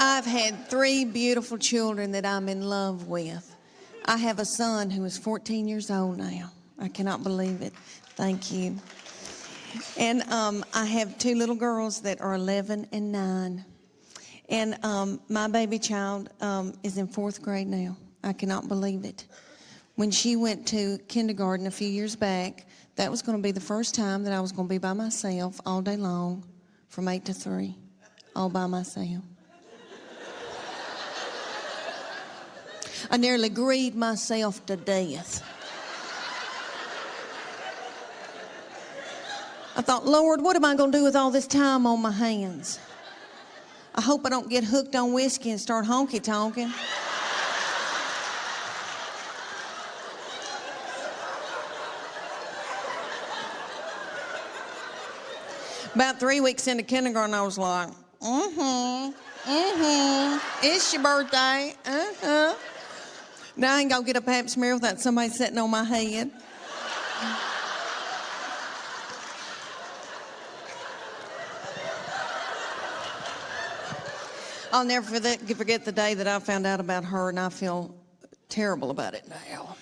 I've had 3 beautiful children that I'm in love with. I have a son who is 14 years old now. I cannot believe it. Thank you. And I have 2 little girls that are 11 and 9. And my baby child is in 4th grade now. I cannot believe it. When she went to kindergarten a few years back, that was going to be the first time that I was going to be by myself all day long from 8 to 3, all by myself. I nearly grieved myself to death. I thought, Lord, what am I going to do with all this time on my hands? I hope I don't get hooked on whiskey and start honky-tonking. About 3 weeks into kindergarten, I was like, it's your birthday, Now I ain't gonna get a pap smear without somebody sitting on my head. I'll never forget the day that I found out about her, and I feel terrible about it now.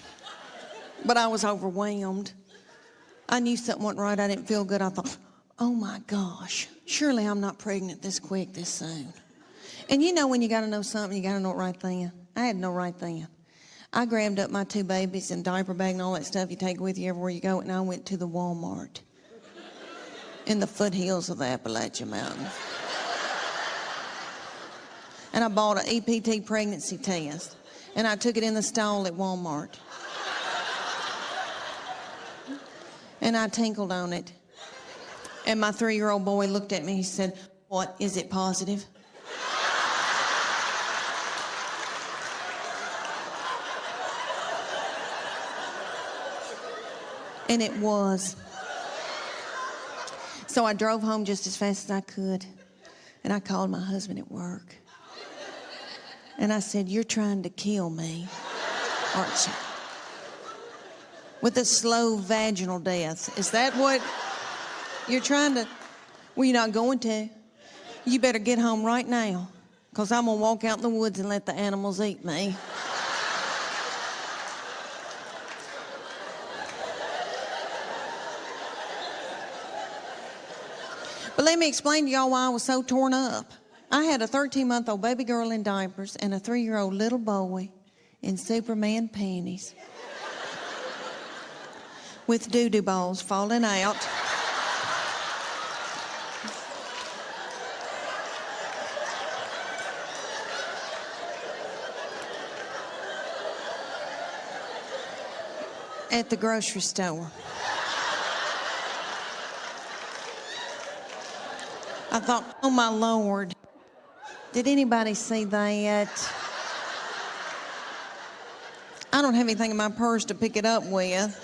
But I was overwhelmed. I knew something wasn't right. I didn't feel good. I thought, oh my gosh, surely I'm not pregnant this quick, this soon. And you know when you got to know something, you got to know it right then. I had to know right then. I grabbed up my 2 babies and diaper bag and all that stuff you take with you everywhere you go, and I went to the Walmart in the foothills of the Appalachian Mountains. And I bought an EPT pregnancy test, and I took it in the stall at Walmart. And I tinkled on it. And my 3-year-old boy looked at me, he said, what, is it positive? And it was. So I drove home just as fast as I could, and I called my husband at work. And I said, you're trying to kill me, aren't you? With a slow vaginal death. Is that what you're trying to? Well, you're not going to. You better get home right now, because I'm going to walk out in the woods and let the animals eat me. But let me explain to y'all why I was so torn up. I had a 13-month-old baby girl in diapers and a 3-year-old little boy in Superman panties with doo-doo balls falling out. At the grocery store. I thought, oh my Lord, did anybody see that? I don't have anything in my purse to pick it up with.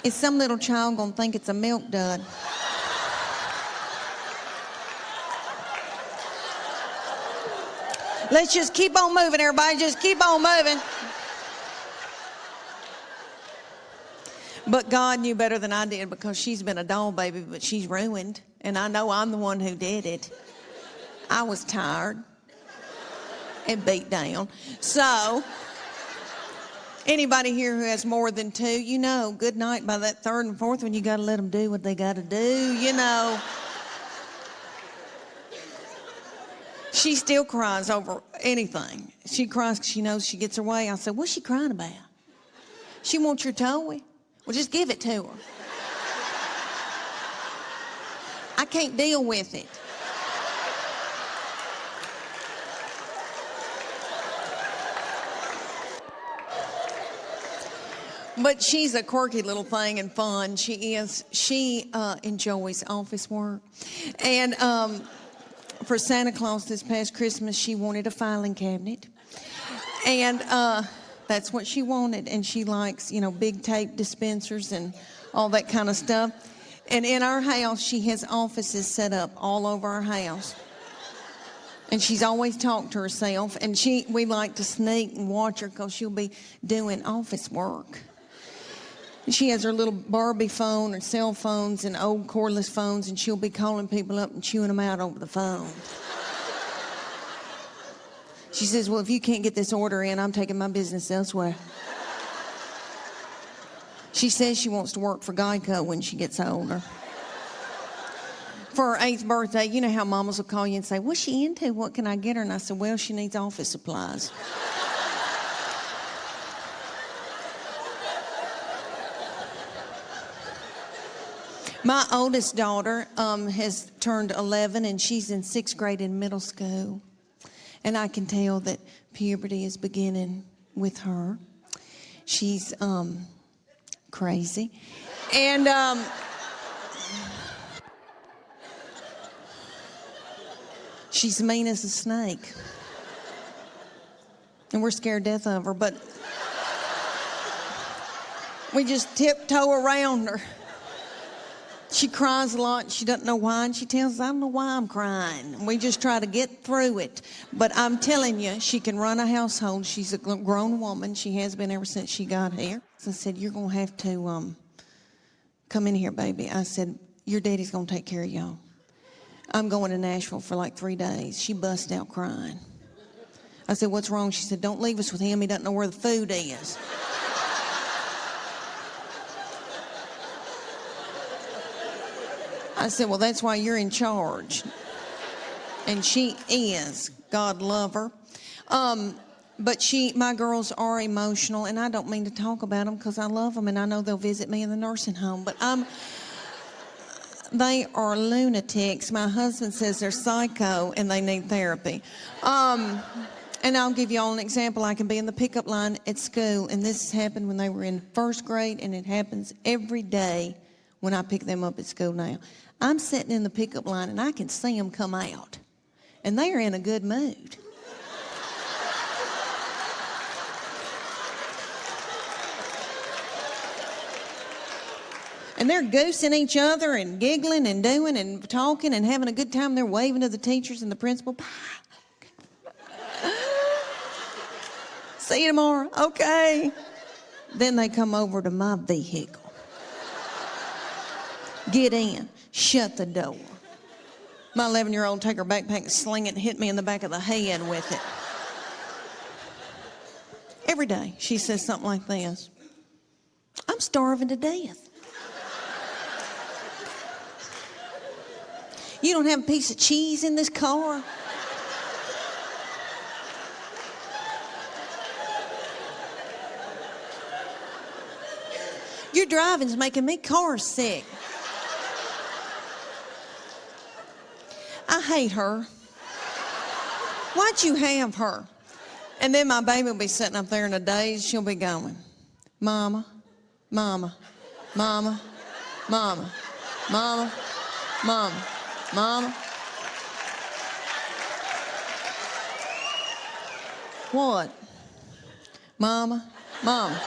Is some little child gonna think it's a milk dud? Let's just keep on moving, everybody. Just keep on moving. But God knew better than I did, because she's been a doll baby, but she's ruined. And I know I'm the one who did it. I was tired and beat down. So, anybody here who has more than 2, you know, good night by that 3rd and 4th one, you got to let them do what they got to do, you know. She still cries over anything. She cries because she knows she gets her way. I said, what's she crying about? She wants your toy. Well, just give it to her. I can't deal with it. But she's a quirky little thing and fun. She is. She enjoys office work. And for Santa Claus this past Christmas, she wanted a filing cabinet. And that's what she wanted. And she likes, you know, big tape dispensers and all that kind of stuff. And in our house, she has offices set up all over our house. And she's always talked to herself. And we like to sneak and watch her, because she'll be doing office work. She has her little Barbie phone or cell phones and old cordless phones, and she'll be calling people up and chewing them out over the phone. She says, well, if you can't get this order in, I'm taking my business elsewhere. She says she wants to work for Geico when she gets older. For her 8th birthday, you know how mamas will call you and say, what's she into? What can I get her? And I said, well, she needs office supplies. My oldest daughter has turned 11, and she's in 6th grade in middle school. And I can tell that puberty is beginning with her. She's crazy. And she's mean as a snake. And we're scared to death of her, but we just tiptoe around her. She cries a lot. She doesn't know why, and she tells us, I don't know why I'm crying. And we just try to get through it. But I'm telling you, she can run a household. She's a grown woman. She has been ever since she got here. So I said, you're going to have to come in here, baby. I said, your daddy's going to take care of y'all. I'm going to Nashville for like 3 days. She bust out crying. I said, what's wrong? She said, don't leave us with him. He doesn't know where the food is. I said, well, that's why you're in charge. And she is. God love her. But my girls are emotional, and I don't mean to talk about them because I love them, and I know they'll visit me in the nursing home. But they are lunatics. My husband says they're psycho, and they need therapy. And I'll give you all an example. I can be in the pickup line at school, and this happened when they were in 1st grade, and it happens every day when I pick them up at school now. I'm sitting in the pickup line, and I can see them come out, and they are in a good mood. And they're goosing each other and giggling and doing and talking and having a good time. They're waving to the teachers and the principal. See you tomorrow. Okay. Then they come over to my vehicle. Get in. Shut the door. My 11-year-old take her backpack and sling it and hit me in the back of the head with it. Every day she says something like this. I'm starving to death. You don't have a piece of cheese in this car? Your driving's making me car sick. I hate her. Why'd you have her? And then my baby will be sitting up there in a daze. She'll be going, Mama, Mama, Mama, Mama, Mama, Mama, Mama. What? Mama, Mama,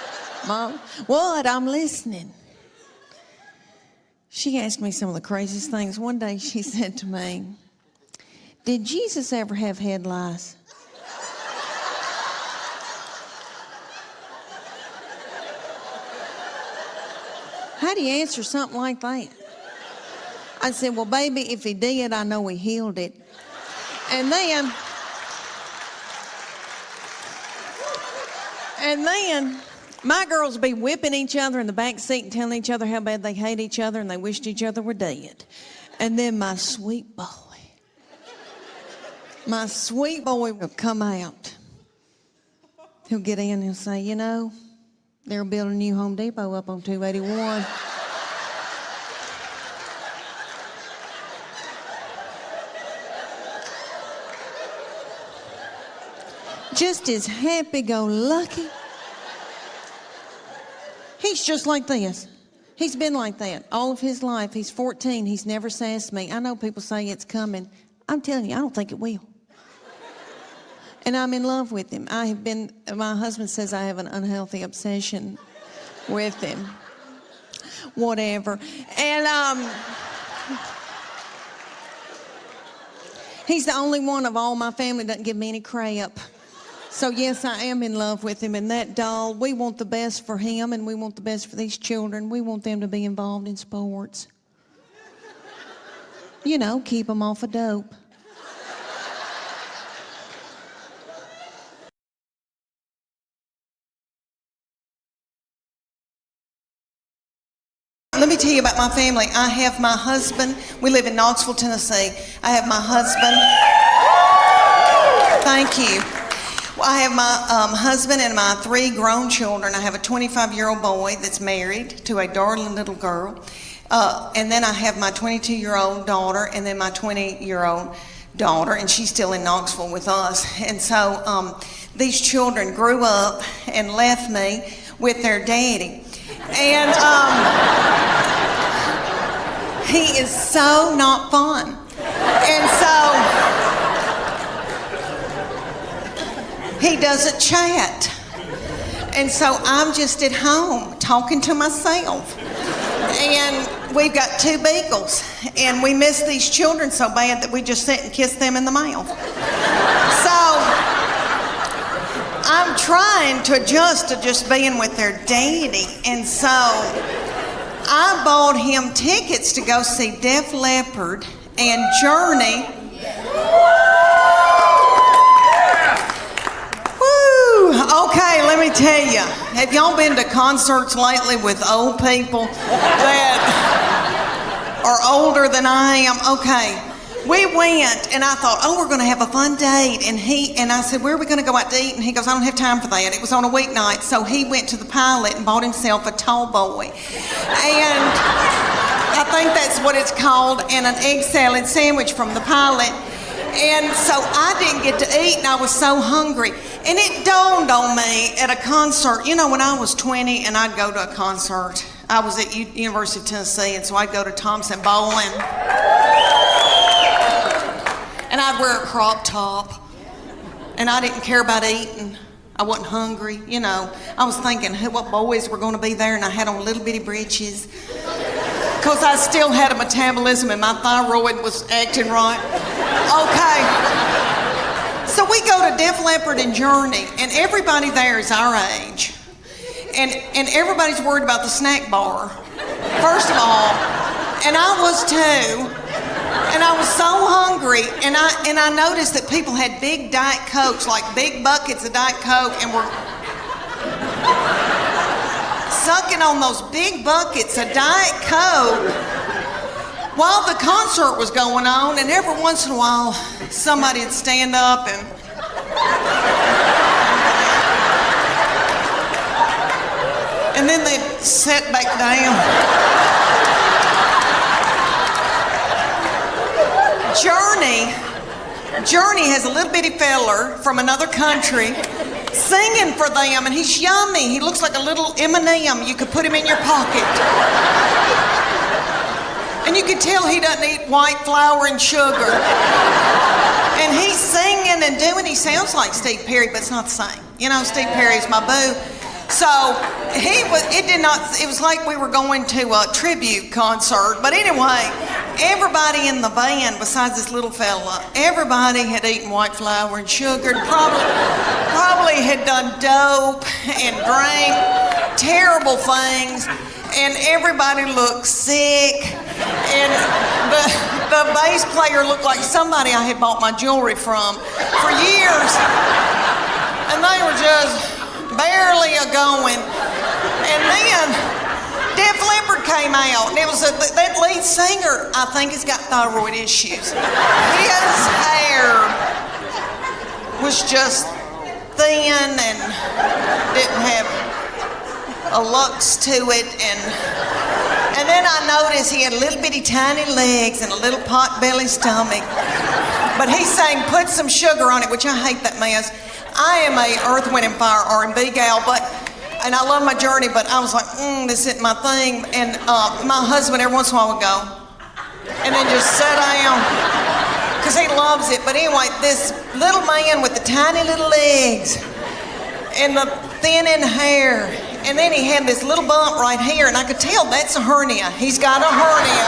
Mama. What? I'm listening. She asked me some of the craziest things. One day she said to me, did Jesus ever have head lice? How do you answer something like that? I said, well, baby, if he did, I know he healed it. And then my girls would be whipping each other in the back seat and telling each other how bad they hate each other and they wished each other were dead. And then my sweet boy will come out. He'll get in and he'll say, you know, they're building a new Home Depot up on 281. Just as happy-go-lucky. He's just like this. He's been like that all of his life. He's 14. He's never sassed me. I know people say it's coming. I'm telling you, I don't think it will. And I'm in love with him. My husband says I have an unhealthy obsession with him. Whatever. And he's the only one of all my family that doesn't give me any crap. So yes, I am in love with him. And that doll, we want the best for him and we want the best for these children. We want them to be involved in sports. You know, keep them off of dope. tell you about my family. I have my husband. We live in Knoxville, Tennessee. I have my husband. Thank you. Well, I have my husband and my 3 grown children. I have a 25-year-old boy that's married to a darling little girl. And then I have my 22-year-old daughter and then my 20-year-old daughter, and she's still in Knoxville with us. And so these children grew up and left me with their daddy. And he is so not fun. And so he doesn't chat. And so I'm just at home talking to myself. And we've got 2 beagles, and we miss these children so bad that we just sit and kiss them in the mouth. So I'm trying to adjust to just being with their daddy, and so I bought him tickets to go see Def Leppard and Journey. Okay, let me tell you. Have y'all been to concerts lately with old people that are older than I am? Okay, we went, and I thought, oh, we're going to have a fun date. And I said, where are we going to go out to eat? And he goes, I don't have time for that. It was on a weeknight, so he went to the Pilot and bought himself a tall boy. And I think that's what it's called, and an egg salad sandwich from the Pilot. And so I didn't get to eat, and I was so hungry. And it dawned on me at a concert. You know, when I was 20 and I'd go to a concert, I was at University of Tennessee, and so I'd go to Thompson Bowling. And I'd wear a crop top. And I didn't care about eating. I wasn't hungry, you know. I was thinking what boys were going to be there, and I had on little bitty breeches. Because I still had a metabolism and my thyroid was acting right. Okay. So we go to Def Leppard and Journey, and everybody there is our age. And everybody's worried about the snack bar, first of all. And I was too. And I was so hungry, and I noticed that people had big Diet Cokes, like big buckets of Diet Coke, and were sucking on those big buckets of Diet Coke while the concert was going on. And every once in a while, somebody would stand up and then they'd sit back down. Journey has a little bitty feller from another country singing for them, and he's yummy. He looks like a little M&M. You could put him in your pocket. And you can tell he doesn't eat white flour and sugar. And he's singing and doing, he sounds like Steve Perry, but it's not the same. You know, Steve Perry's my boo. So it was like we were going to a tribute concert. But anyway, everybody in the band, besides this little fella, everybody had eaten white flour and sugar, and probably had done dope and drank terrible things, and everybody looked sick, and the bass player looked like somebody I had bought my jewelry from for years, and they were just barely a-going. And then Def Leppard came out, and it was that lead singer, I think, has got thyroid issues. His hair was just thin and didn't have a lux to it, and then I noticed he had little bitty tiny legs and a little pot-belly stomach. But he sang "Put Some Sugar on It," which I hate that mess. I am a Earth, Wind, and Fire R&B gal, and I love my Journey, but I was like, this isn't my thing. And my husband every once in a while would go, and then just sit down, because he loves it. But anyway, this little man with the tiny little legs and the thinning hair, and then he had this little bump right here, and I could tell that's a hernia. He's got a hernia.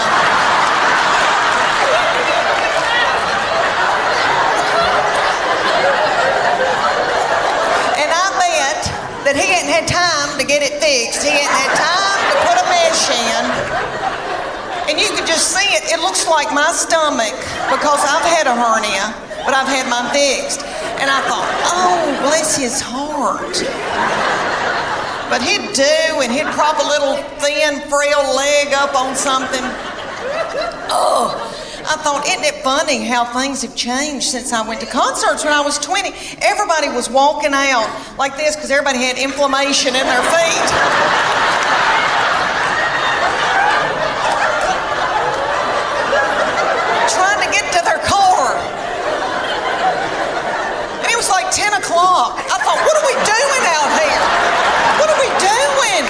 That he hadn't had time to get it fixed. He hadn't had time to put a mesh in. And you could just see it. It looks like my stomach, because I've had a hernia, but I've had mine fixed. And I thought, oh, bless his heart. But he'd do, and he'd prop a little thin, frail leg up on something. Oh, I thought, isn't it funny how things have changed since I went to concerts when I was 20? Everybody was walking out like this because everybody had inflammation in their feet. Trying to get to their car. And it was like 10 o'clock. I thought, what are we doing out here? What are we doing?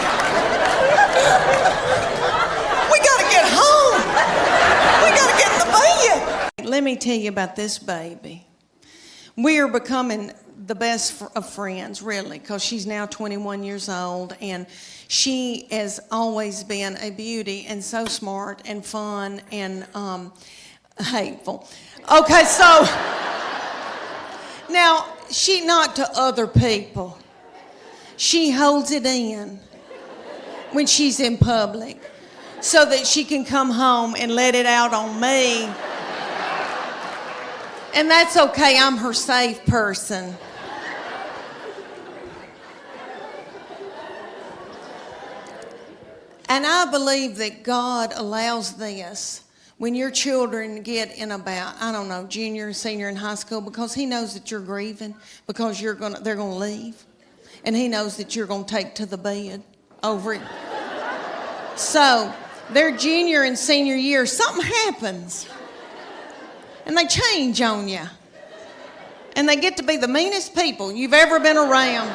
We gotta get home. We gotta get in the bed. Let me tell you about this baby. We are becoming the best of friends, really, because she's now 21 years old, and she has always been a beauty and so smart and fun and hateful. Okay, so now she not to other people. She holds it in when she's in public so that she can come home and let it out on me. And that's okay, I'm her safe person. And I believe that God allows this when your children get in about, I don't know, junior, senior in high school, because he knows that you're grieving, because they're gonna leave. And he knows that you're gonna take to the bed over it. So, their junior and senior year, something happens. And they change on you. And they get to be the meanest people you've ever been around.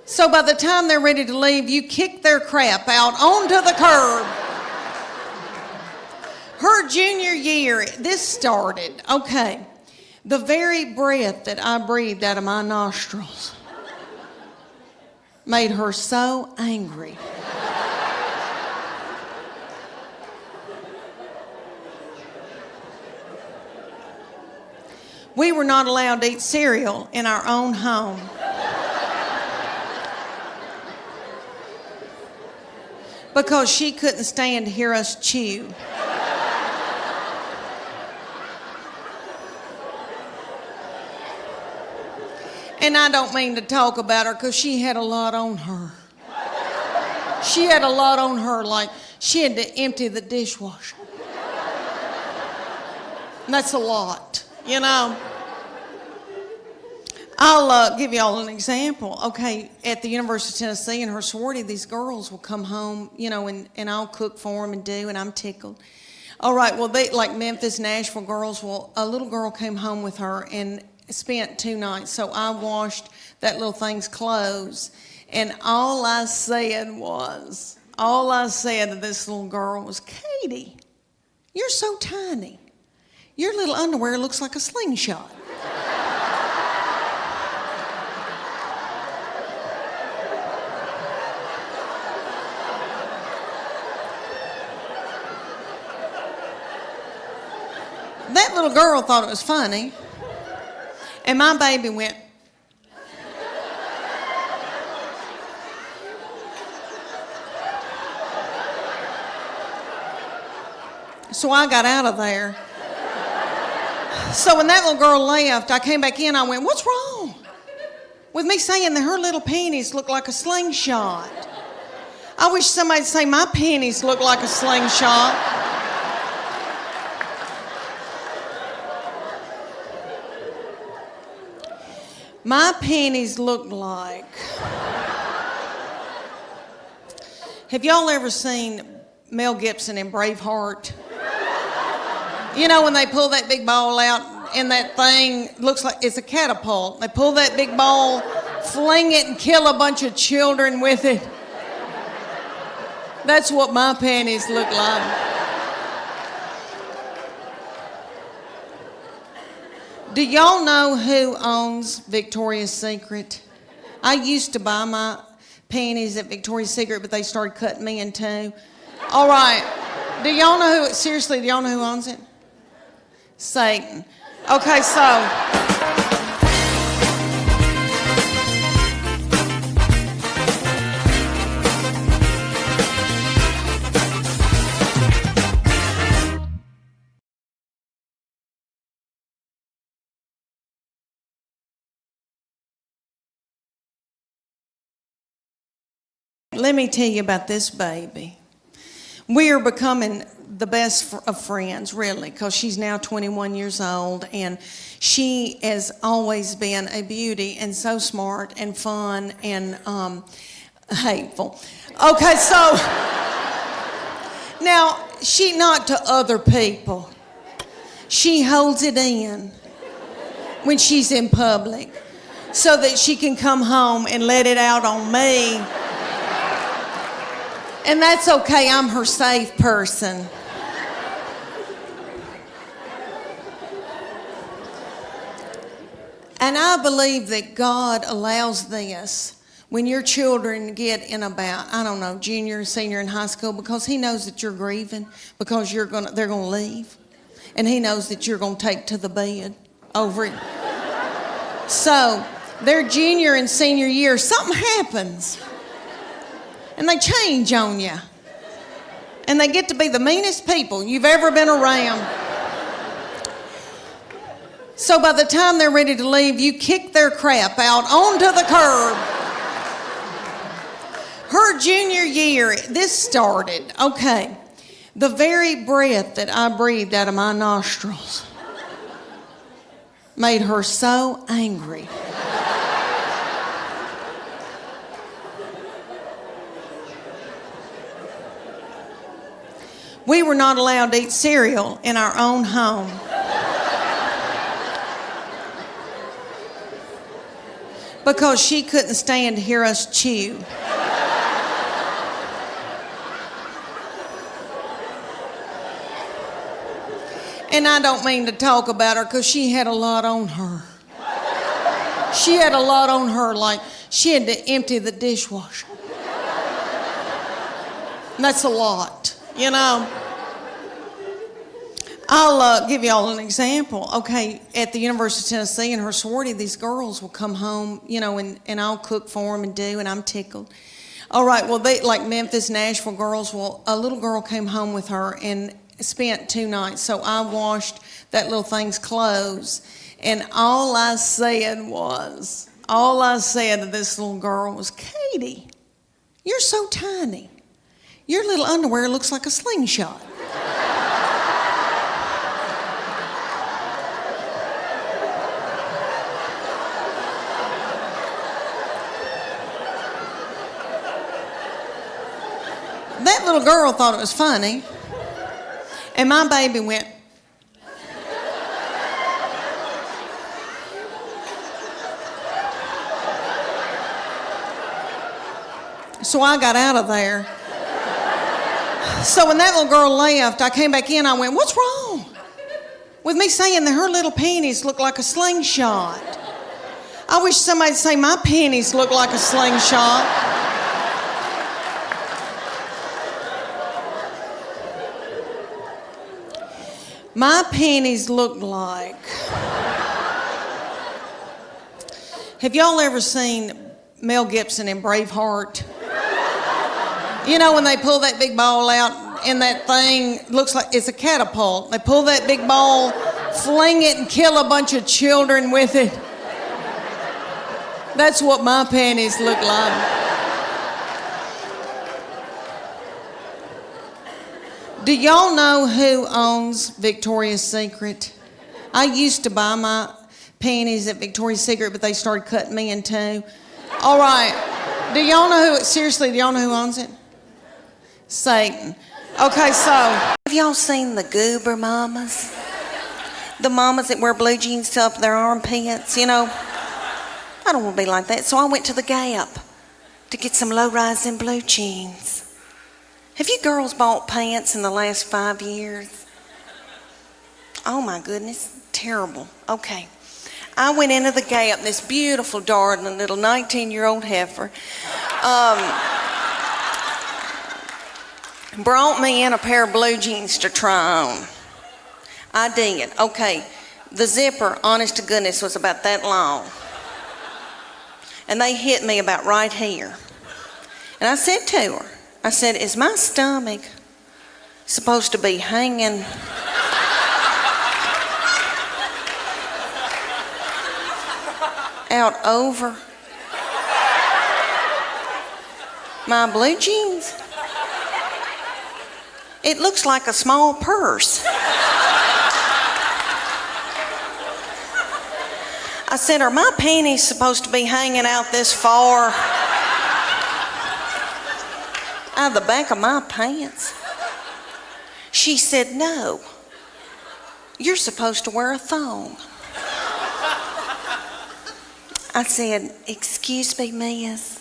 So by the time they're ready to leave, you kick their crap out onto the curb. Her junior year, this started, okay, the very breath that I breathed out of my nostrils made her so angry. We were not allowed to eat cereal in our own home. Because she couldn't stand to hear us chew. And I don't mean to talk about her because she had a lot on her. She had a lot on her, like she had to empty the dishwasher. And that's a lot, you know. I'll give y'all an example. Okay, at the University of Tennessee in her sorority, these girls will come home, you know, and I'll cook for them and do, and I'm tickled. All right, well, they like Memphis, Nashville girls. Well, a little girl came home with her and spent 2 nights. So I washed that little thing's clothes, and all I said to this little girl was, Katie, you're so tiny. Your little underwear looks like a slingshot. That little girl thought it was funny, and my baby went. So I got out of there. So when that little girl left, I came back in, I went, what's wrong with me saying that her little panties look like a slingshot? I wish somebody'd say my panties look like a slingshot. My panties looked like... Have y'all ever seen Mel Gibson in Braveheart? You know when they pull that big ball out and that thing looks like it's a catapult. They pull that big ball, fling it and kill a bunch of children with it. That's what my panties look like. Do y'all know who owns Victoria's Secret? I used to buy my panties at Victoria's Secret, but they started cutting me in two. All right. Do y'all know who, seriously, do y'all know who owns it? Satan. Okay, so... let me tell you about this baby. We are becoming the best of friends, really, because she's now 21 years old, and she has always been a beauty and so smart and fun and hateful. Okay, so now she not to other people. She holds it in when she's in public so that she can come home and let it out on me. And that's okay, I'm her safe person. And I believe that God allows this when your children get in about, I don't know, junior, senior in high school, because He knows that you're grieving, because they're going to leave. And He knows that you're going to take to the bed over it. So, their junior and senior year, something happens. And they change on you. And they get to be the meanest people you've ever been around. So by the time they're ready to leave, you kick their crap out onto the curb. Her junior year, this started, okay, the very breath that I breathed out of my nostrils made her so angry. We were not allowed to eat cereal in our own home. Because she couldn't stand to hear us chew. And I don't mean to talk about her because she had a lot on her. She had a lot on her, like she had to empty the dishwasher. And that's a lot, you know. I'll give y'all an example. Okay, at the University of Tennessee in her sorority, these girls will come home, you know, and I'll cook for them and do, and I'm tickled. All right, well, they like Memphis, Nashville girls. Well, a little girl came home with her and spent 2 nights. So I washed that little thing's clothes, and all I said to this little girl was, Katie, you're so tiny. Your little underwear looks like a slingshot. That little girl thought it was funny, and my baby went. So I got out of there. So when that little girl left, I came back in, I went, what's wrong with me saying that her little panties look like a slingshot? I wish somebody'd say my panties look like a slingshot. My panties looked like... Have y'all ever seen Mel Gibson in Braveheart? You know when they pull that big ball out and that thing looks like it's a catapult. They pull that big ball, fling it and kill a bunch of children with it. That's what my panties look like. Do y'all know who owns Victoria's Secret? I used to buy my panties at Victoria's Secret, but they started cutting me in two. All right. Do y'all know who, seriously, do y'all know who owns it? Satan. Okay, so. Have y'all seen the goober mamas? The mamas that wear blue jeans to up their armpits, you know? I don't want to be like that, so I went to the Gap to get some low-rising blue jeans. Have you girls bought pants in the last 5 years? Oh my goodness, terrible. Okay. I went into the Gap, this beautiful, darling little 19-year-old heifer, brought me in a pair of blue jeans to try on. I did. Okay. The zipper, honest to goodness, was about that long. And they hit me about right here. And I said to her, I said, is my stomach supposed to be hanging out over My blue jeans? It looks like a small purse. I said, are my panties supposed to be hanging out this far? Out of the back of my pants? She said, no. You're supposed to wear a thong. I said, excuse me, miss,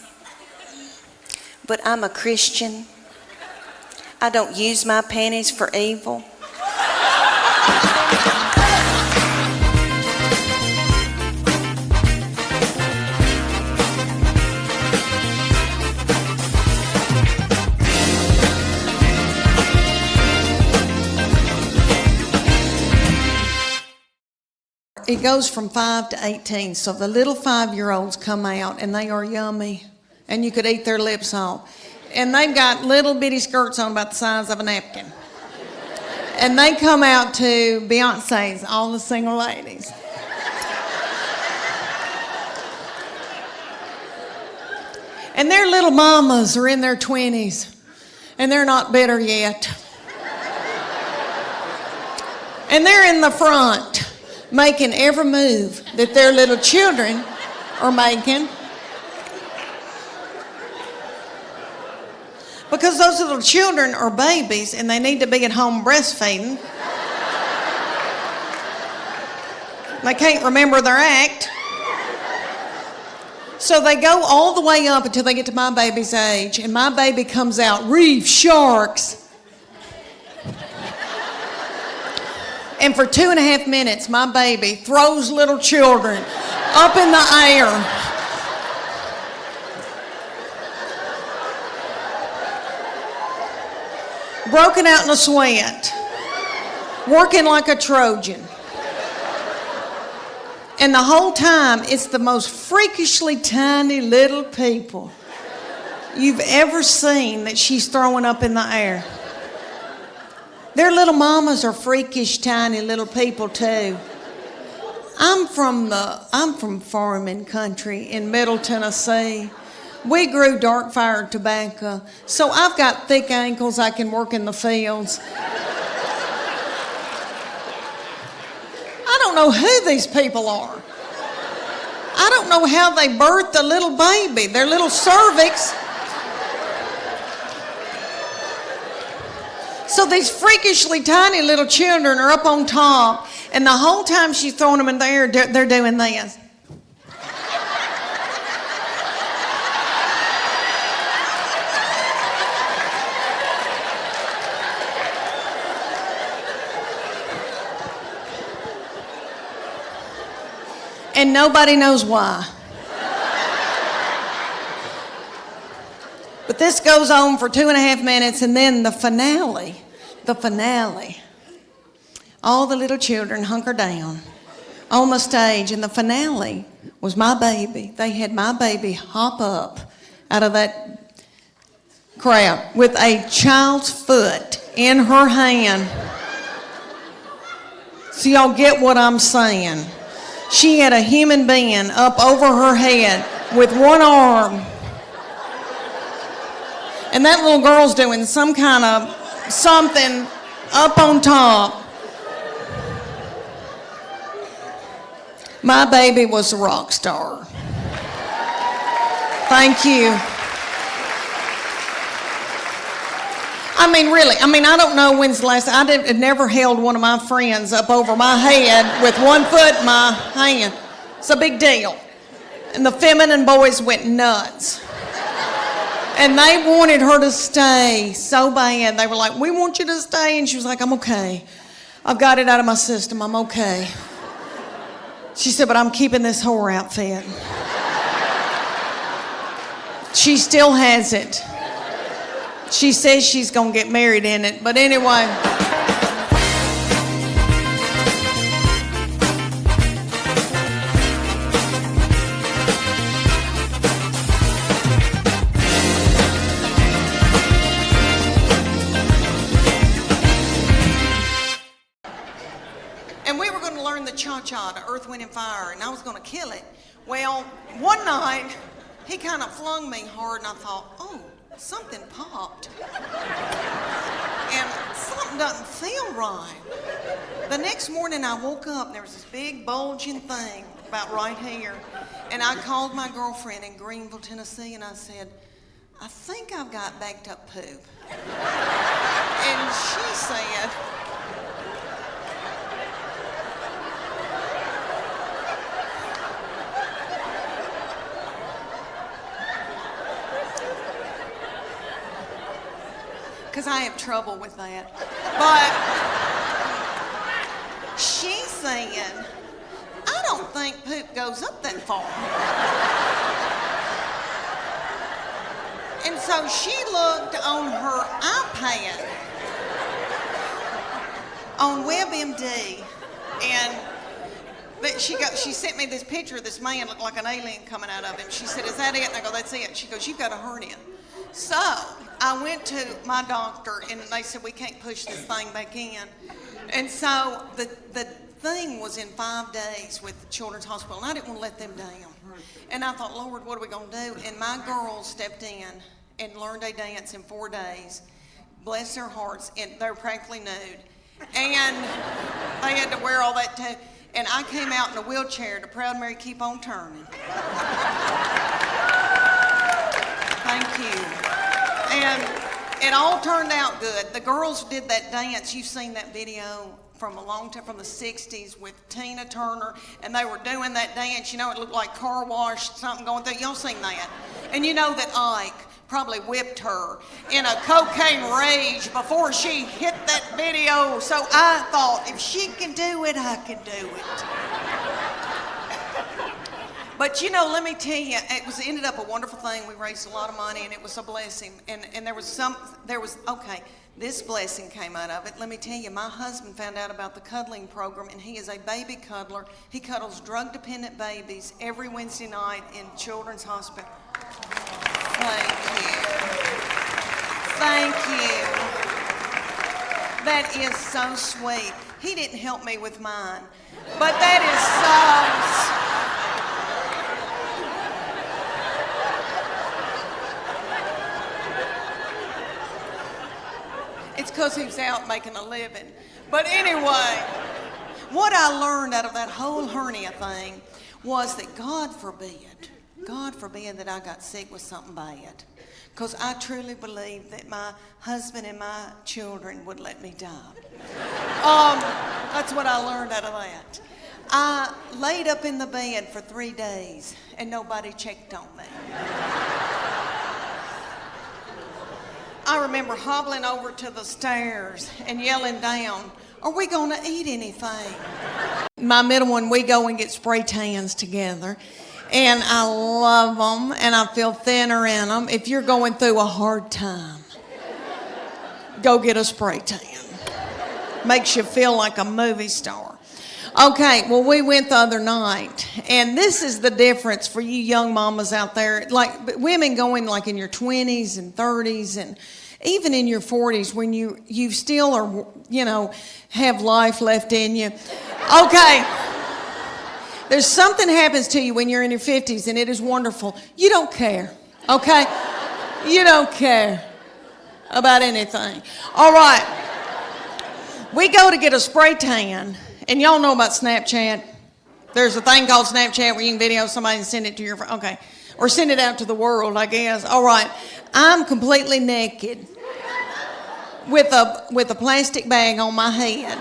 but I'm a Christian. I don't use my panties for evil. It goes from 5 to 18, so the little 5-year-olds come out and they are yummy, and you could eat their lips off. And they've got little bitty skirts on about the size of a napkin. And they come out to Beyonce's All the Single Ladies. And their little mamas are in their 20s, and they're not bitter yet. And they're in the front, making every move that their little children are making. Because those little children are babies and they need to be at home breastfeeding. They can't remember their act. So they go all the way up until they get to my baby's age, and my baby comes out, reef sharks. And for 2.5 minutes, my baby throws little children up in the air. Broken out in a sweat. Working like a Trojan. And the whole time, it's the most freakishly tiny little people you've ever seen that she's throwing up in the air. Their little mamas are freakish, tiny little people too. I'm from farming country in Middle Tennessee. We grew dark fire tobacco, so I've got thick ankles. I can work in the fields. I don't know who these people are. I don't know how they birthed a little baby, their little cervix. So these freakishly tiny little children are up on top, and the whole time she's throwing them in the air, they're doing this. And nobody knows why. But this goes on for 2.5 minutes, and then the finale. All the little children hunker down on the stage, and the finale was my baby. They had my baby hop up out of that crowd with a child's foot in her hand. So y'all get what I'm saying. She had a human being up over her head with one arm. And that little girl's doing some kind of something up on top. My baby was a rock star. Thank you. I mean, really, I don't know when's the last, I never held one of my friends up over my head with one foot in my hand. It's a big deal. And the feminine boys went nuts. And they wanted her to stay so bad. They were like, we want you to stay. And she was like, I'm okay. I've got it out of my system. I'm okay. She said, but I'm keeping this whore outfit. She still has it. She says she's going to get married in it. But anyway. And we were going to learn the cha-cha to Earth, Wind, and Fire, and I was going to kill it. Well, one night, he kind of flung me hard, and I thought, oh, something popped. And something doesn't feel right. The next morning I woke up and there was this big bulging thing about right here. And I called my girlfriend in Greenville, Tennessee, and I said, I think I've got backed up poop. And she said, because I have trouble with that. But she said, I don't think poop goes up that far. And so she looked on her iPad on WebMD, and she sent me this picture of this man looked like an alien coming out of him. She said, is that it? And I go, that's it. She goes, you've got a hernia. So I went to my doctor, and they said, we can't push this thing back in. And so the thing was in 5 days with the Children's Hospital, and I didn't want to let them down. And I thought, Lord, what are we going to do? And my girls stepped in and learned a dance in 4 days. Bless their hearts, and they were practically nude. And they had to wear all that too. And I came out in a wheelchair to Proud Mary Keep On Turning. Thank you. And it all turned out good. The girls did that dance. You've seen that video from a long time, from the 60s with Tina Turner, and they were doing that dance. You know, it looked like car wash, something going through. Y'all seen that? And you know that Ike probably whipped her in a cocaine rage before she hit that video. So I thought, if she can do it, I can do it. But you know, let me tell you, it ended up a wonderful thing. We raised a lot of money, and it was a blessing. And this blessing came out of it. Let me tell you, my husband found out about the cuddling program, and he is a baby cuddler. He cuddles drug-dependent babies every Wednesday night in Children's Hospital. Thank you. Thank you. That is so sweet. He didn't help me with mine, but that is so. It's because he was out making a living. But anyway, what I learned out of that whole hernia thing was that God forbid that I got sick with something bad. Because I truly believe that my husband and my children would let me die. That's what I learned out of that. I laid up in the bed for 3 days and nobody checked on me. I remember hobbling over to the stairs and yelling down, are we going to eat anything? My middle one, we go and get spray tans together. And I love them, and I feel thinner in them. If you're going through a hard time, go get a spray tan. Makes you feel like a movie star. Okay, well, we went the other night, and this is the difference for you young mamas out there. Like women going like in your 20s and 30s and even in your 40s when you still are, you know, have life left in you. Okay. There's something happens to you when you're in your 50s, and it is wonderful. You don't care, okay? You don't care about anything. All right. We go to get a spray tan, and y'all know about Snapchat. There's a thing called Snapchat where you can video somebody and send it to your friend. Okay. Or send it out to the world, I guess. All right. I'm completely naked with a plastic bag on my head.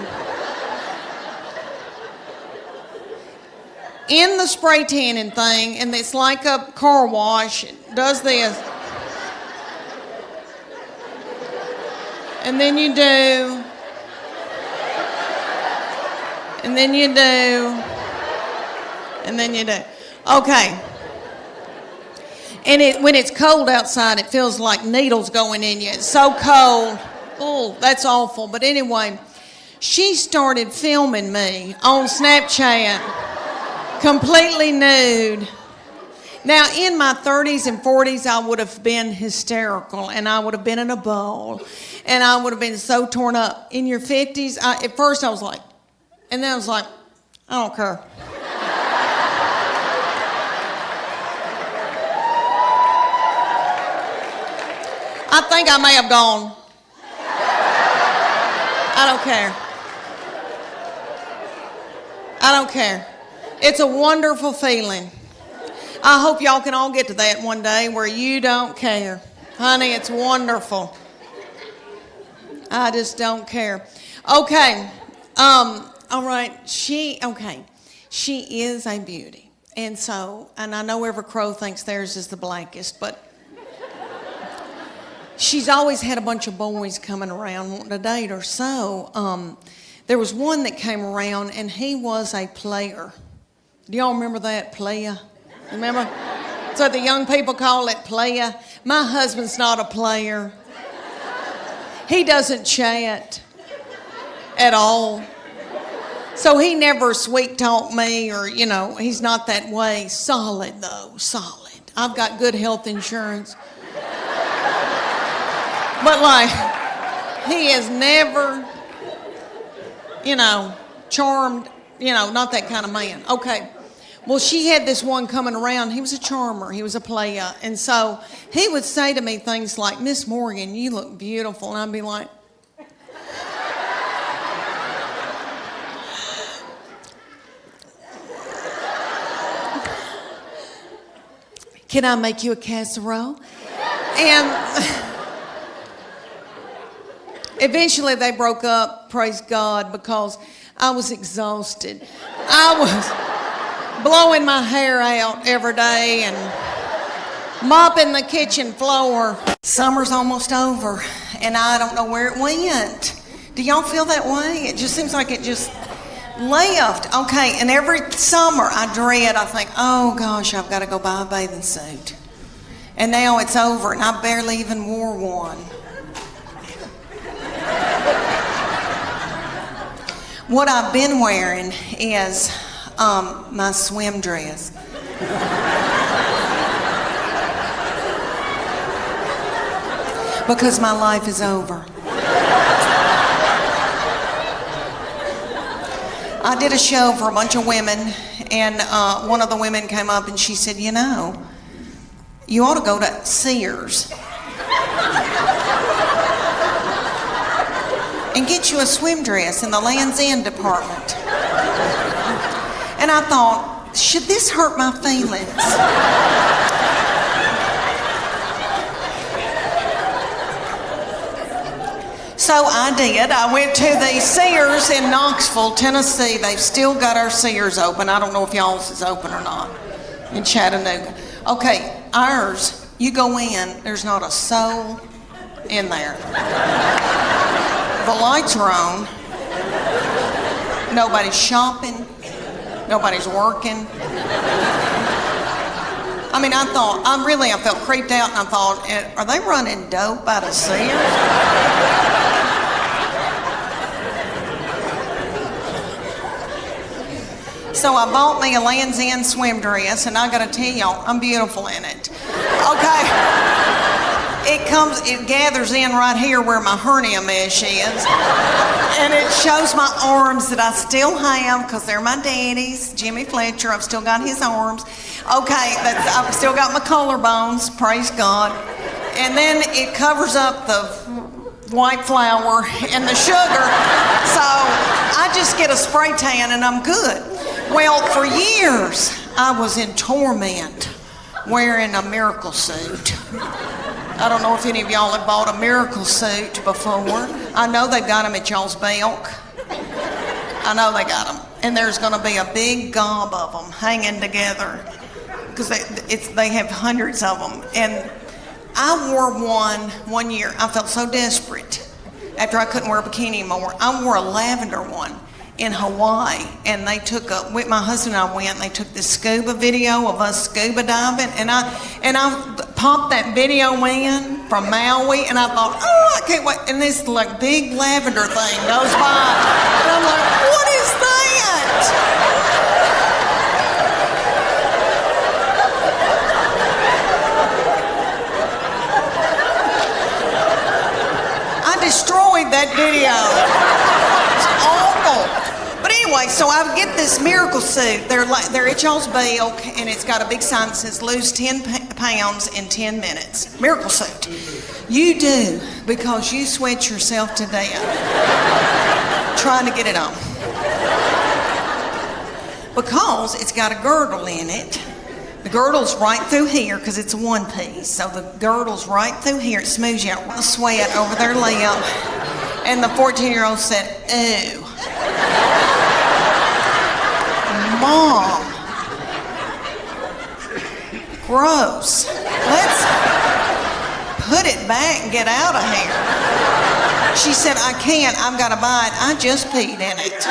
In the spray tanning thing, and it's like a car wash. It does this. And then you do. And then you do. And then you do. Okay. And when it's cold outside, it feels like needles going in you. It's so cold. Oh, that's awful. But anyway, she started filming me on Snapchat. Completely nude. Now, in my 30s and 40s, I would have been hysterical, and I would have been in a bowl, and I would have been so torn up. In your 50s, at first I was like, and then I was like, I don't care. I think I may have gone. I don't care. I don't care. It's a wonderful feeling. I hope y'all can all get to that one day where you don't care. Honey, it's wonderful. I just don't care. Okay. All right. She is a beauty. And I know every crow thinks theirs is the blackest, but she's always had a bunch of boys coming around wanting to date her. So there was one that came around, and he was a player. Do y'all remember that, player? Remember? So the young people call it player. My husband's not a player. He doesn't chat at all. So he never sweet talked me or, he's not that way. Solid, though, solid. I've got good health insurance. But, he is never, charmed, not that kind of man. Okay. Well, she had this one coming around. He was a charmer. He was a player. And so he would say to me things like, Miss Morgan, you look beautiful. And I'd be like, can I make you a casserole? And eventually they broke up, praise God, because I was exhausted. I was blowing my hair out every day and mopping the kitchen floor. Summer's almost over, and I don't know where it went. Do y'all feel that way? It just seems like it just left. Okay, and every summer I think, oh gosh, I've got to go buy a bathing suit. And now it's over, and I barely even wore one. What I've been wearing is my swim dress. Because my life is over. I did a show for a bunch of women, and one of the women came up and she said, you ought to go to Sears and get you a swim dress in the Land's End department. And I thought, should this hurt my feelings? So I did. I went to the Sears in Knoxville, Tennessee. They've still got our Sears open. I don't know if y'all's is open or not in Chattanooga. Okay, ours, you go in, there's not a soul in there. The lights are on. Nobody's shopping. Nobody's working. I mean, I felt creeped out, and I thought, are they running dope out of Sears? So I bought me a Land's End swim dress, and I gotta tell y'all, I'm beautiful in it. Okay. It gathers in right here where my hernia mesh is. And it shows my arms that I still have, because they're my daddy's. Jimmy Fletcher, I've still got his arms. Okay, I've still got my collarbones, praise God. And then it covers up the white flour and the sugar. So I just get a spray tan and I'm good. Well, for years, I was in torment wearing a miracle suit. I don't know if any of y'all have bought a miracle suit before. I know they've got them at y'all's Belk. I know they got them. And there's going to be a big gob of them hanging together, because they have hundreds of them. And I wore one year. I felt so desperate after I couldn't wear a bikini anymore. I wore a lavender one in Hawaii, and my husband and I went, and they took this scuba video of us scuba diving, and I popped that video in from Maui, and I thought, oh, I can't wait, and this big lavender thing goes by, and I'm like, what is that? I destroyed that video. It's awful. But anyway, so I get this miracle suit. They're at y'all's Belk, and it's got a big sign that says lose 10 pounds in 10 minutes. Miracle suit. You do, because you sweat yourself to death trying to get it on. Because it's got a girdle in it. The girdle's right through here because it's a one piece. So the girdle's right through here. It smooths you out with the sweat over their lip. And the 14-year-old said, "Ew. Mom. Gross. Let's put it back and get out of here." She said, "I can't. I've got to buy it. I just peed in it."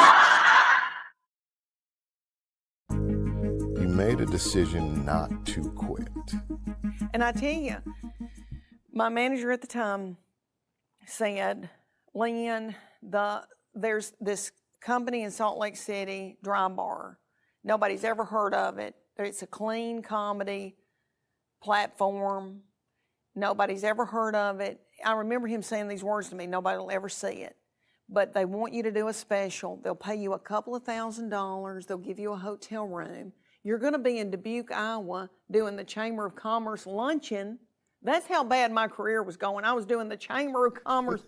You made a decision not to quit. And I tell you, my manager at the time said, "Leanne, there's this company in Salt Lake City, Dry Bar. Nobody's ever heard of it. It's a clean comedy platform. Nobody's ever heard of it." I remember him saying these words to me, "Nobody will ever see it. But they want you to do a special. They'll pay you a couple of $1,000s. They'll give you a hotel room. You're going to be in Dubuque, Iowa, doing the Chamber of Commerce luncheon." That's how bad my career was going. I was doing the Chamber of Commerce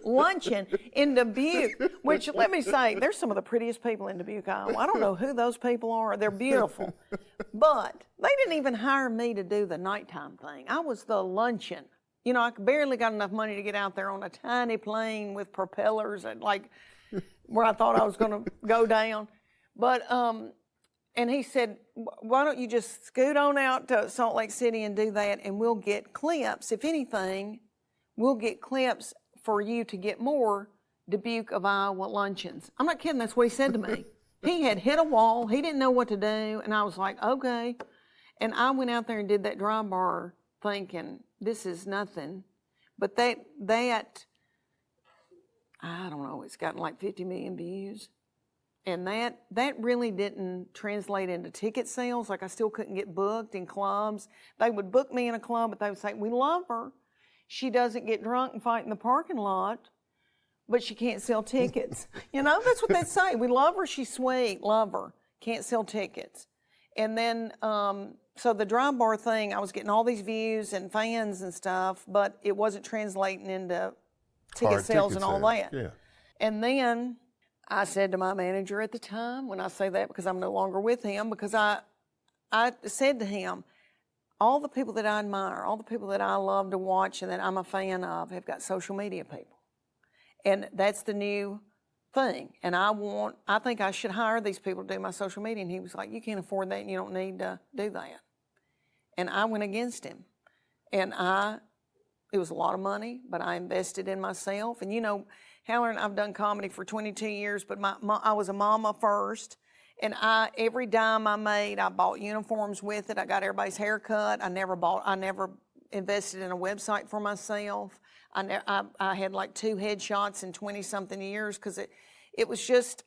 luncheon in Dubuque, which, let me say, there's some of the prettiest people in Dubuque, Iowa. I don't know who those people are. They're beautiful. But they didn't even hire me to do the nighttime thing. I was the luncheon. You know, I barely got enough money to get out there on a tiny plane with propellers at like where I thought I was going to go down. But, and he said, "Why don't you just scoot on out to Salt Lake City and do that, and we'll get clips. If anything, we'll get clips for you to get more Dubuque of Iowa luncheons." I'm not kidding. That's what he said to me. He had hit a wall. He didn't know what to do. And I was like, okay. And I went out there and did that Dry Bar thinking, this is nothing. But that I don't know, it's gotten like 50 million views. And that really didn't translate into ticket sales. Like, I still couldn't get booked in clubs. They would book me in a club, but they would say, "We love her. She doesn't get drunk and fight in the parking lot, but she can't sell tickets." You know, that's what they'd say. "We love her. She's sweet. Love her. Can't sell tickets." And then, so the Dry Bar thing, I was getting all these views and fans and stuff, but it wasn't translating into ticket sales and all that. Yeah. And then I said to my manager at the time, when I say that because I'm no longer with him, because I said to him, all the people that I admire, all the people that I love to watch and that I'm a fan of have got social media people. And that's the new thing. And I think I should hire these people to do my social media. And he was like, "You can't afford that and you don't need to do that." And I went against him. And it was a lot of money, but I invested in myself. And you know, Halloran, I've done comedy for 22 years, but I was a mama first. And every dime I made, I bought uniforms with it. I got everybody's hair cut. I never invested in a website for myself. I had like 2 headshots in 20-something years because it was just,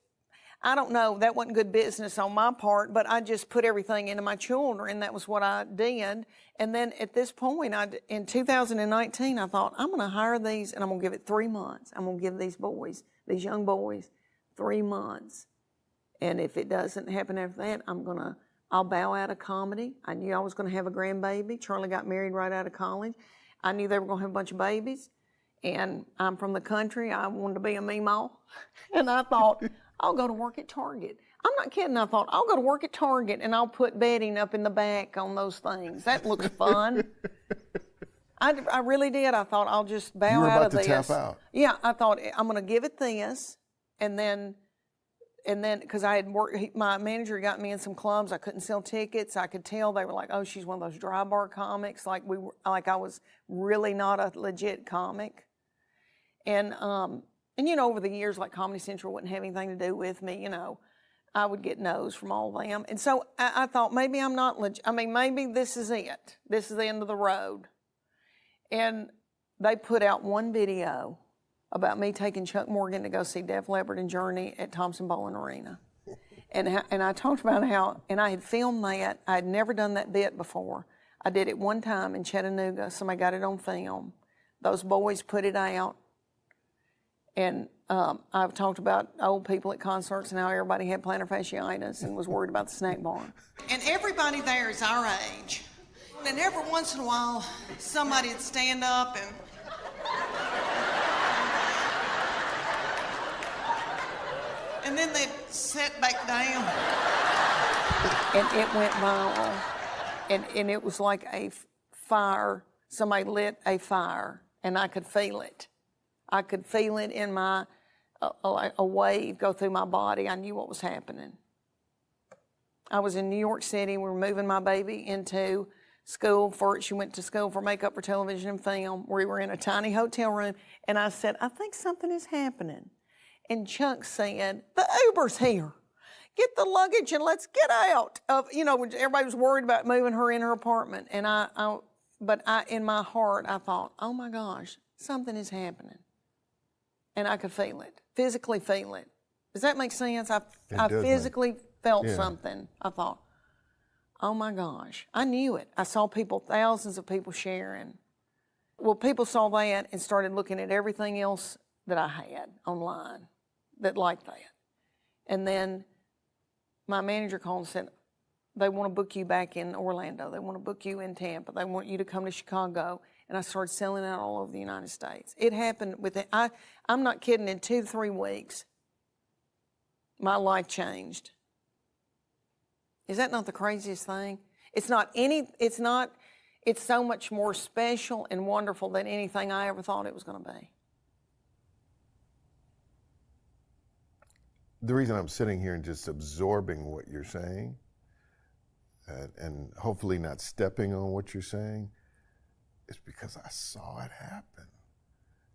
I don't know, that wasn't good business on my part, but I just put everything into my children. That was what I did. And then at this point, in 2019, I thought, I'm going to hire these and I'm going to give it 3 months. I'm going to give these young boys, 3 months. And if it doesn't happen after that, I'll bow out of comedy. I knew I was going to have a grandbaby. Charlie got married right out of college. I knew they were going to have a bunch of babies. And I'm from the country. I wanted to be a meemaw. And I thought, I'll go to work at Target. I'm not kidding. I thought, I'll go to work at Target and I'll put bedding up in the back on those things. That looks fun. I really did. I thought, I'll just bow out of this. You were about to tap out. Yeah, I thought, I'm going to give it this. And then, because I had worked, my manager got me in some clubs. I couldn't sell tickets. I could tell they were like, "Oh, she's one of those Dry Bar comics." Like I was really not a legit comic. And you know, over the years, like Comedy Central wouldn't have anything to do with me. You know, I would get no's from all of them. And so I thought, maybe I'm not legit. I mean, maybe this is it. This is the end of the road. And they put out one video about me taking Chuck Morgan to go see Def Leppard and Journey at Thompson Bowling Arena. And I talked about how, and I had filmed that. I had never done that bit before. I did it one time in Chattanooga. Somebody got it on film. Those boys put it out. And I've talked about old people at concerts and how everybody had plantar fasciitis and was worried about the snack bar. And everybody there is our age. And every once in a while, somebody would stand up and And then they sat back down. And it went viral. And it was like a fire. Somebody lit a fire, and I could feel it. I could feel it in my, a wave go through my body. I knew what was happening. I was in New York City. We were moving my baby into school she went to school for makeup for television and film. We were in a tiny hotel room, and I said, I think something is happening. And Chuck said, the Uber's here. Get the luggage and let's get out. Everybody was worried about moving her in her apartment. And but in my heart, I thought, oh my gosh, something is happening. And I could feel it, physically feel it. Does that make sense? I physically felt something. I thought, oh my gosh, I knew it. I saw thousands of people sharing. Well, people saw that and started looking at everything else that I had online that liked that. And then my manager called and said, they want to book you back in Orlando. They want to book you in Tampa. They want you to come to Chicago. And I started selling out all over the United States. It happened I'm not kidding, in 2 to 3 weeks, my life changed. Is that not the craziest thing? It's so much more special and wonderful than anything I ever thought it was going to be. The reason I'm sitting here and just absorbing what you're saying, and hopefully not stepping on what you're saying, is because I saw it happen.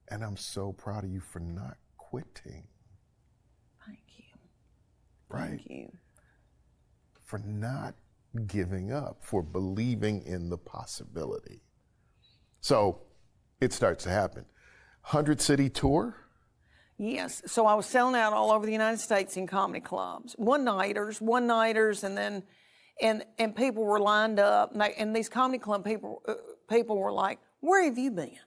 And I'm so proud of you for not quitting. Thank you. Right? Thank you. For not giving up, for believing in the possibility. So it starts to happen. 100-city tour? Yes. So I was selling out all over the United States in comedy clubs, one-nighters, and then and people were lined up, and these comedy club people were like, "Where have you been?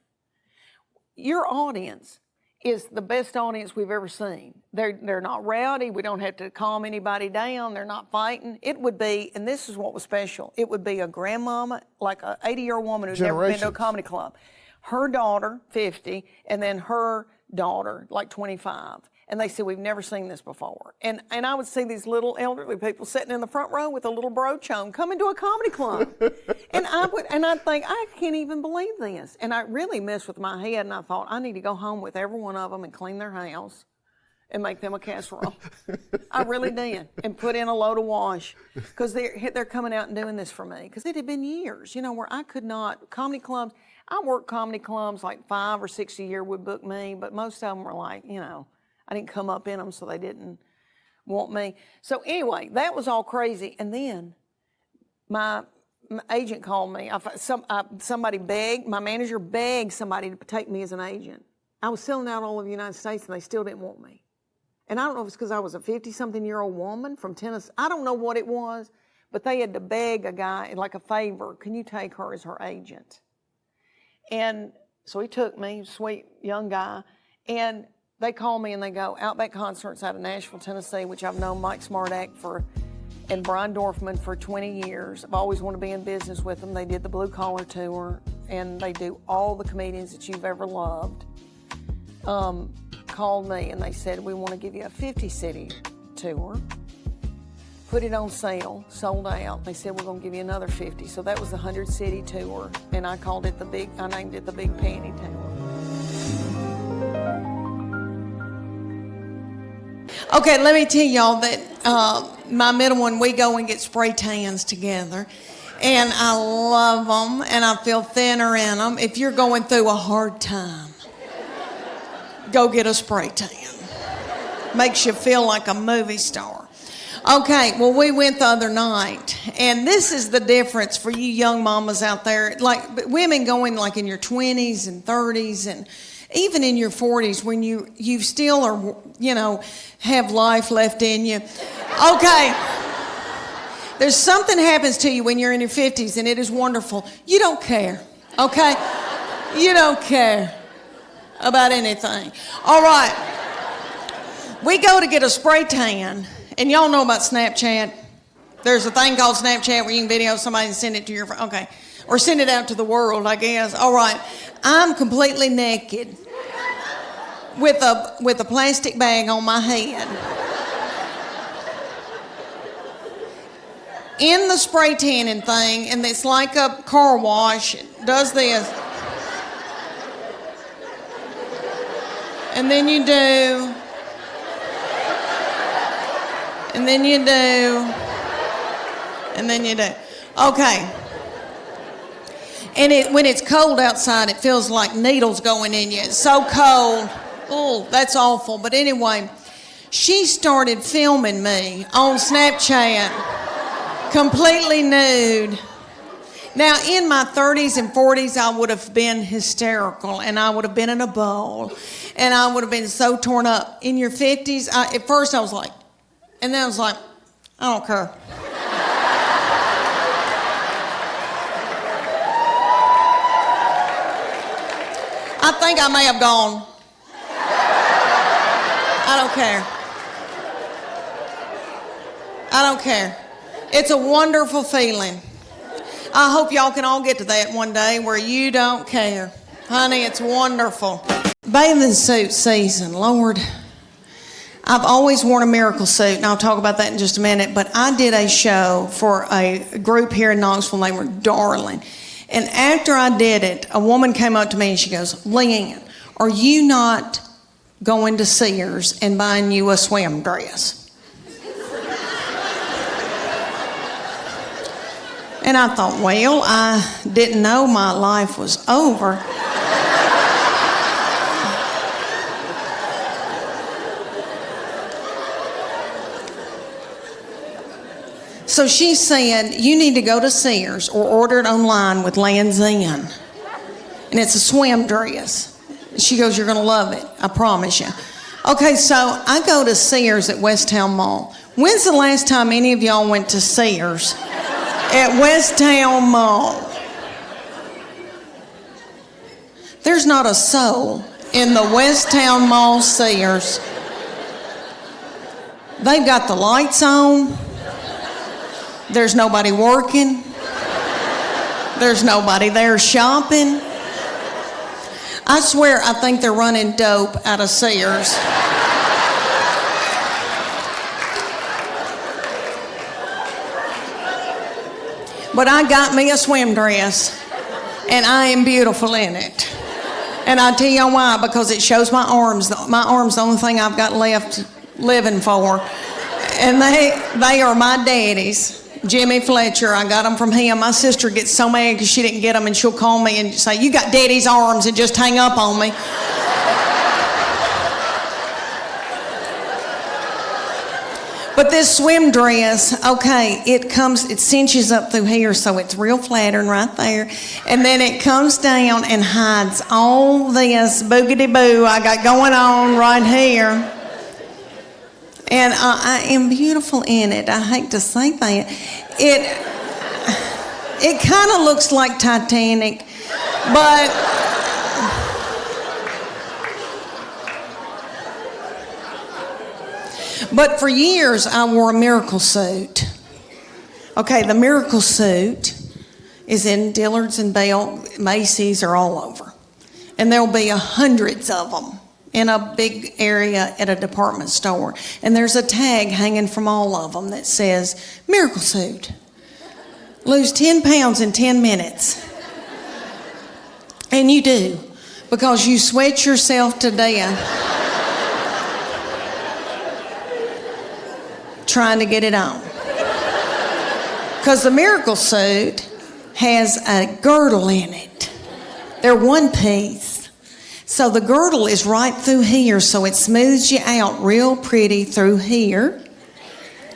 Your audience is the best audience we've ever seen. They're not rowdy. We don't have to calm anybody down. They're not fighting. It would be, and this is what was special. It would be a grandmama, like a 80-year-old woman who's never been to a comedy club, her daughter 50, and then her daughter like 25. And they said, we've never seen this before. And I would see these little elderly people sitting in the front row with a little brooch on coming to a comedy club. and I'd think, I can't even believe this. And I really messed with my head, and I thought, I need to go home with every one of them and clean their house and make them a casserole. I really did. And put in a load of wash, because they're coming out and doing this for me. Because it had been years, where I could not, comedy clubs, I worked comedy clubs, like 5 or 6 a year would book me, but most of them were like, I didn't come up in them, so they didn't want me. So anyway, that was all crazy. And then my agent called me. Somebody begged, my manager begged somebody to take me as an agent. I was selling out all over the United States, and they still didn't want me. And I don't know if it's because I was a 50-something-year-old woman from Tennessee. I don't know what it was, but they had to beg a guy, like a favor, can you take her as her agent? And so he took me, sweet young guy, and they call me and they go, Outback Concerts out of Nashville, Tennessee, which I've known Mike Smartack and Brian Dorfman for 20 years. I've always wanted to be in business with them. They did the Blue Collar Tour, and they do all the comedians that you've ever loved. Called me and they said, we want to give you a 50-city tour. Put it on sale, sold out. They said, we're going to give you another 50. So that was the 100-city tour, and I named it the Big Panty Tour. Okay, let me tell y'all that my middle one, we go and get spray tans together. And I love them, and I feel thinner in them. If you're going through a hard time, go get a spray tan. Makes you feel like a movie star. Okay, well, we went the other night, and this is the difference for you young mamas out there. Like, women going like in your 20s and 30s and even in your 40s when you still are, have life left in you. Okay. There's something happens to you when you're in your 50s, and it is wonderful. You don't care, okay? You don't care about anything. All right. We go to get a spray tan, and y'all know about Snapchat. There's a thing called Snapchat where you can video somebody and send it to your friend. Okay. or send it out to the world, I guess. All right, I'm completely naked with a plastic bag on my head. In the spray tanning thing, and it's like a car wash. It does this. And then you do. And then you do. And then you do. Okay. And when it's cold outside, it feels like needles going in you. It's so cold. Oh, that's awful. But anyway, she started filming me on Snapchat. Completely nude. Now, in my 30s and 40s, I would have been hysterical, and I would have been in a bowl, and I would have been so torn up. In your 50s, at first I was like, and then I was like, I don't care. I think I may have gone. I don't care. I don't care. It's a wonderful feeling. I hope y'all can all get to that one day where you don't care. Honey, it's wonderful. Bathing suit season, Lord. I've always worn a miracle suit, and I'll talk about that in just a minute, but I did a show for a group here in Knoxville. They were darling. And after I did it, a woman came up to me and she goes, Leanne, are you not going to Sears and buying you a swim dress? And I thought, well, I didn't know my life was over. So she said, you need to go to Sears or order it online with Lands End. And it's a swim dress. She goes, you're going to love it. I promise you. Okay, so I go to Sears at Westtown Mall. When's the last time any of y'all went to Sears? At Westtown Mall. There's not a soul in the Westtown Mall Sears. They've got the lights on. There's nobody working. There's nobody there shopping. I swear I think they're running dope out of Sears. But I got me a swim dress, and I am beautiful in it. And I tell you why, because it shows my arms. My arms, the only thing I've got left living for. And they are my daddy's. Jimmy Fletcher, I got them from him. My sister gets so mad because she didn't get them, and she'll call me and say, you got daddy's arms, and just hang up on me. But this swim dress, okay, it cinches up through here, so it's real flattering right there. And then it comes down and hides all this boogity-boo I got going on right here. And I am beautiful in it. I hate to say that. It kind of looks like Titanic, but for years I wore a miracle suit. Okay, the miracle suit is in Dillard's and Bell, Macy's, or all over. And there'll be hundreds of them in a big area at a department store. And there's a tag hanging from all of them that says, miracle suit. Lose 10 pounds in 10 minutes. And you do, because you sweat yourself to death trying to get it on. Because the miracle suit has a girdle in it. They're one piece. So the girdle is right through here, so it smooths you out real pretty through here.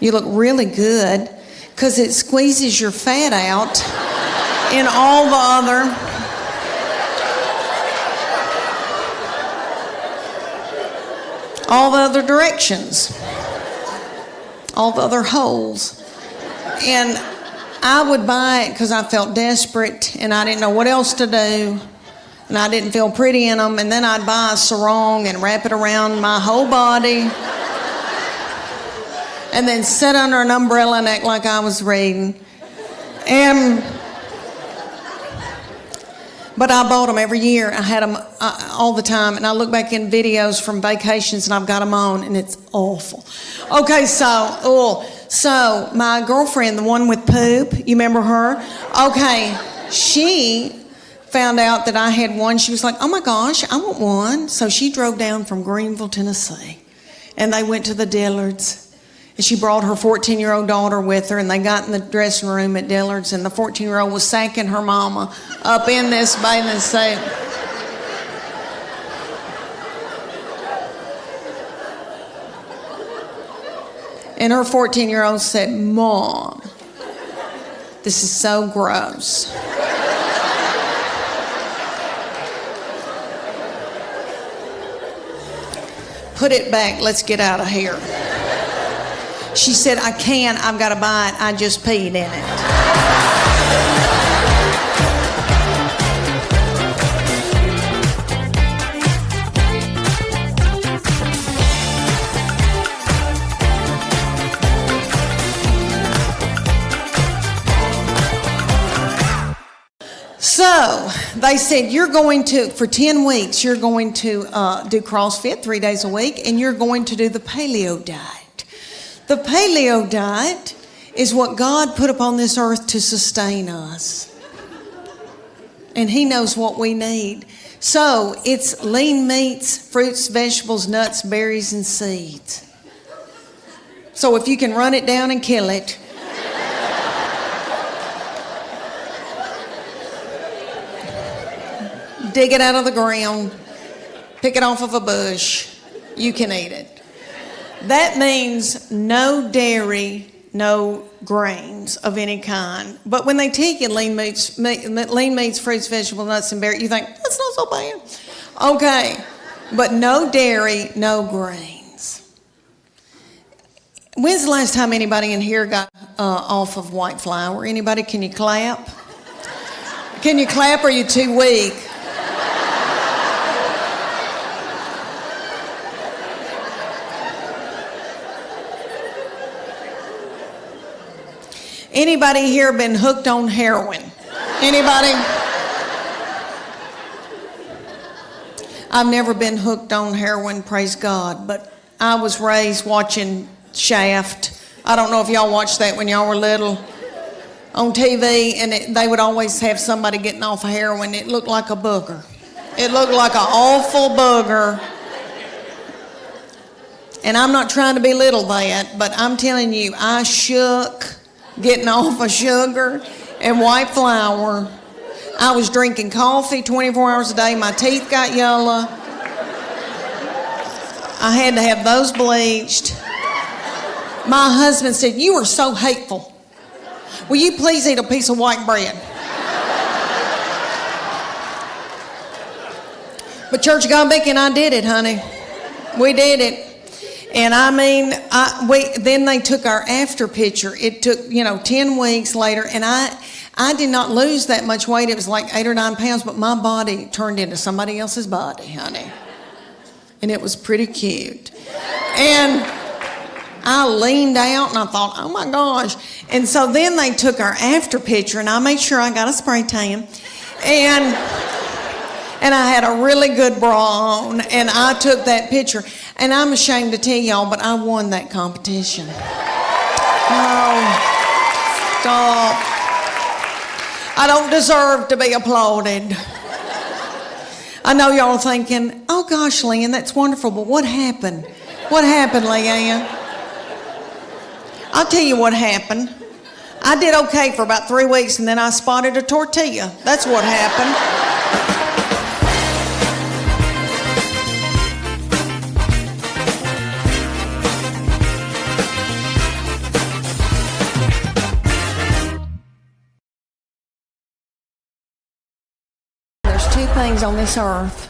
You look really good because it squeezes your fat out in all the other directions, all the other holes. And I would buy it because I felt desperate and I didn't know what else to do. And I didn't feel pretty in them. And then I'd buy a sarong and wrap it around my whole body. And then sit under an umbrella and act like I was reading. And But I bought them every year. I had them all the time. And I look back in videos from vacations and I've got them on and it's awful. Okay, so my girlfriend, the one with poop, you remember her? Okay, she found out that I had one. She was like, oh my gosh, I want one. So she drove down from Greenville, Tennessee. And they went to the Dillards. And she brought her 14-year-old daughter with her, and they got in the dressing room at Dillard's, and the 14-year-old was sacking her mama up in this bathing suit. And her 14-year-old said, Mom, this is so gross. Put it back, let's get out of here. She said, I can't, I've got to buy it, I just peed in it. So they said, you're going to, for 10 weeks, you're going to do CrossFit 3 days a week, and you're going to do the paleo diet. The paleo diet is what God put upon this earth to sustain us. And He knows what we need. So it's lean meats, fruits, vegetables, nuts, berries, and seeds. So if you can run it down and kill it, dig it out of the ground, pick it off of a bush, you can eat it. That means no dairy, no grains of any kind. But when they take you lean meats, fruits, vegetables, nuts, and berries, you think, that's not so bad. Okay, but no dairy, no grains. When's the last time anybody in here got off of white flour? Anybody, can you clap? Can you clap or are you too weak? Anybody here been hooked on heroin? Anybody? I've never been hooked on heroin, praise God, but I was raised watching Shaft. I don't know if y'all watched that when y'all were little on TV, and they would always have somebody getting off of heroin. It looked like a booger. It looked like an awful booger. And I'm not trying to belittle that, but I'm telling you, I shook getting off of sugar and white flour. I was drinking coffee 24 hours a day. My teeth got yellow. I had to have those bleached. My husband said, you are so hateful. Will you please eat a piece of white bread? But Church of God Beacon, and I did it, honey. We did it. And I mean, then they took our after picture. It took, 10 weeks later, and I did not lose that much weight. It was like 8 or 9 pounds, but my body turned into somebody else's body, honey. And it was pretty cute. And I leaned out and I thought, oh my gosh. And so then they took our after picture, and I made sure I got a spray tan. And I had a really good bra on, and I took that picture. And I'm ashamed to tell y'all, but I won that competition. Oh, stop. I don't deserve to be applauded. I know y'all are thinking, oh gosh, Leanne, that's wonderful, but what happened? What happened, Leanne? I'll tell you what happened. I did okay for about 3 weeks, and then I spotted a tortilla. That's what happened. Two things on this earth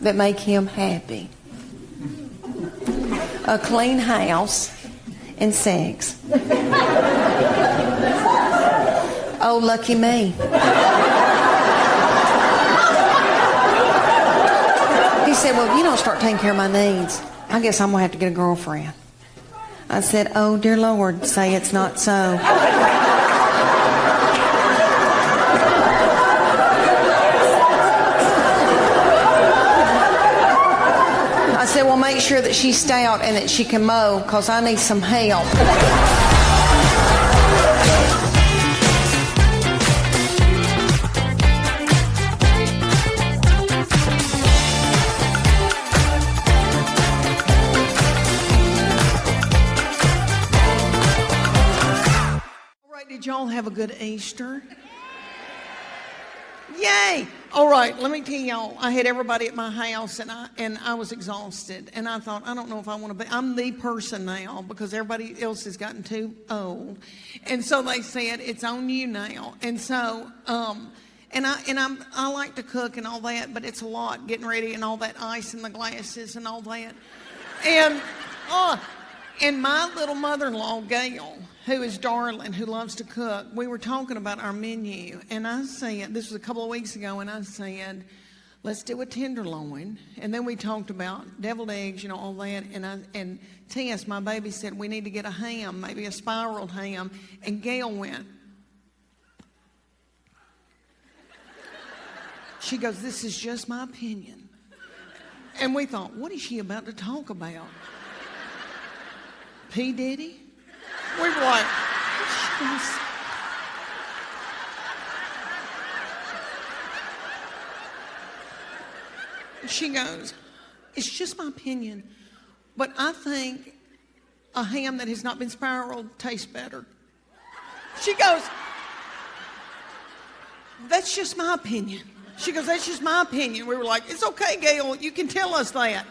that make Him happy: a clean house and sex. Oh, lucky me. He said, well, if you don't start taking care of my needs, I guess I'm going to have to get a girlfriend. I said, oh, dear Lord, say it's not so. make sure that she's stout and that she can mow, because I need some help. Did y'all have a good Easter? Yay! All right, let me tell y'all, I had everybody at my house and I was exhausted. And I thought, I don't know if I want to be, I'm the person now because everybody else has gotten too old. And so they said, it's on you now. And so, I like to cook and all that, but it's a lot getting ready and all that ice in the glasses and all that. And my little mother-in-law, Gail, who is darling, who loves to cook, we were talking about our menu. And I said, this was a couple of weeks ago, and I said, let's do a tenderloin. And then we talked about deviled eggs, all that. And Tess, my baby, said, we need to get a ham, maybe a spiraled ham. And Gail went. She goes, this is just my opinion. And we thought, what is she about to talk about? P. Diddy? We were like, she goes, it's just my opinion, but I think a ham that has not been spiraled tastes better. She goes, that's just my opinion. She goes, that's just my opinion. We were like, it's okay, Gail, you can tell us that.